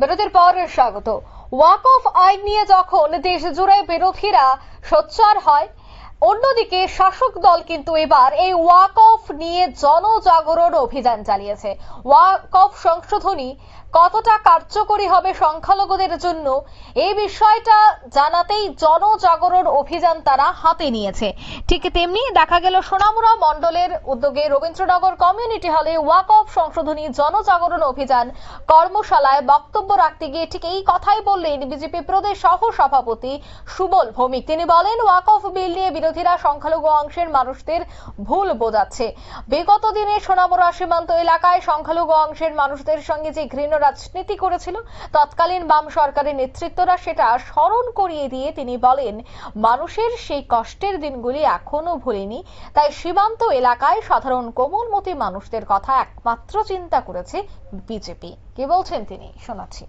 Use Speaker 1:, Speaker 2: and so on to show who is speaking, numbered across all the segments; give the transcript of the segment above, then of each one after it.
Speaker 1: বিরতির পর স্বাগত। ওয়াকফ আইন নিয়ে যখন দেশ জুড়ে বিরোধীরা সোচ্চার হয়, অন্যদিকে শাসক দল কিন্তু এবার এই ওয়াকফ নিয়ে জনজাগরণ অভিযান চালিয়েছে। ওয়াকফ সংশোধনী কতটা কার্যকরী হবে সংখ্যালঘুদের জন্য, এই বিষয়টা জানাতেই জনজাগরণ অভিযান তারা হাতে নিয়েছে। ঠিক তেমনি দেখা গেল সোনামুড়া মণ্ডলের উদ্যোগে রবীন্দ্রনগর কমিউনিটি হলে ওয়াকফ সংশোধনী জনজাগরণ অভিযান কর্মশালায় বক্তব্য রাখতে গিয়ে ঠিক এই কথাই বললেন বিজেপি প্রদেশ সহ সভাপতি সুবল ভৌমিক। তিনি বলেন, ওয়াকফ বিল নিয়ে বিরোধীরা সংখ্যালঘু অংশের মানুষদের ভুল বোঝাচ্ছে। বিগত দিনে সোনামুড়া সীমান্ত এলাকায় সংখ্যালঘু অংশের মানুষদের সঙ্গে যে ঘৃণ্য রাজনীতি করেছিল তৎকালীন বাম সরকারের নেতৃত্বরা সেটা স্মরণ করিয়ে দিয়ে তিনি বলেন, মানুষের সেই কষ্টের দিনগুলি এখনো ভুলেনি, তাই সীমান্ত এলাকায় সাধারণ কোমলমতি মানুষদের কথা একমাত্র চিন্তা করেছে বিজেপি। কি বলছেন তিনি, শোনাচ্ছি।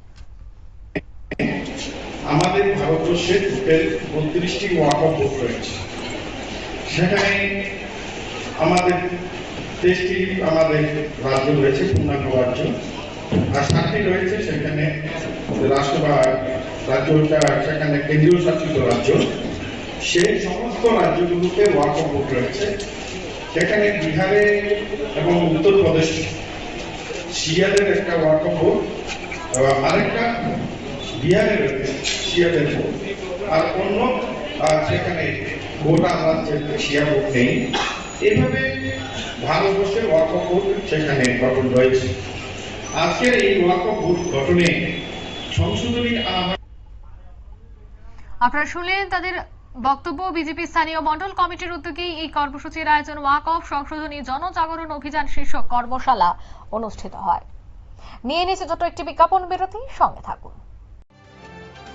Speaker 2: আমাদের ভারতবর্ষে টোটাল 32টি ওয়াকফ বোর্ড রয়েছে। সেখানে আমাদের 23টি আমাদের রাজ্য রয়েছে, পূর্ণাঙ্গ রাজ্য, আর 7টি রয়েছে সেখানে রাষ্ট্র বা রাজ্যটা সেখানে কেন্দ্রীয় শাসিত রাজ্য। সেই সমস্ত রাজ্যগুলোতে ওয়াকফ বোর্ড রয়েছে। সেখানে বিহারে এবং উত্তরপ্রদেশ শিয়াদের একটা ওয়াকফ বোর্ড, আরেকটা বিহারে রয়েছে শিয়াদের বোর্ড, আর অন্য সেখানে গোটা রাজ্যে শিয়া বোর্ড নেই। এইভাবে ভারতবর্ষের ওয়াকফ বোর্ড সেখানে গঠন রয়েছে। আজকের এই ওয়াকফ বোর্ড গঠনে সংশোধনী
Speaker 1: আপনারা শুনলেন তাদের বক্তব্য। বিজেপি স্থানীয় মন্ডল কমিটির উদ্যোগে এই কর্মসূচির আয়োজন ওয়াকফ সংশোধনী জনজাগরণ অভিযান শীর্ষক কর্মশালা অনুষ্ঠিত হয়। নিয়ে নিচ্ছে ছোট একটি বিজ্ঞাপন বিরতি, সঙ্গে থাকুন।